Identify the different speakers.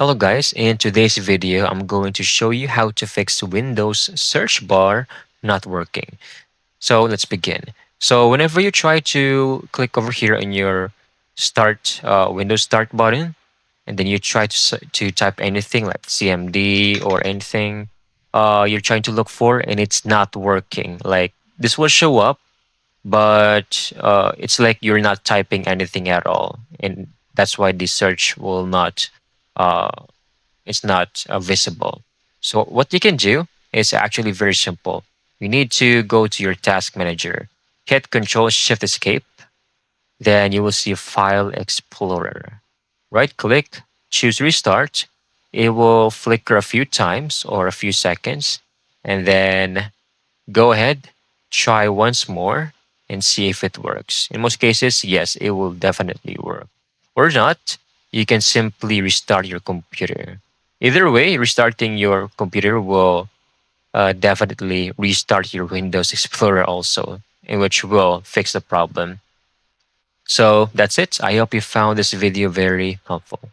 Speaker 1: Hello guys, in today's video, I'm going to show you how to fix Windows search bar not working. So let's begin. So whenever you try to click over here on your Windows Start button, and then you try to type anything like CMD or anything you're trying to look for, and it's not working. Like this will show up, but it's like you're not typing anything at all, and that's why the search will not. Uh, it's not visible. So what you can do is actually very simple. You need to go to your task manager, hit Control Shift Escape, then you will see File Explorer. Right click, choose Restart. It will flicker a few times or a few seconds, and then go ahead, try once more, and see if it works. In most cases, yes, it will definitely work. Or not, you can simply restart your computer. Either way, restarting your computer will definitely restart your Windows Explorer also, in which will fix the problem. So that's it. I hope you found this video very helpful.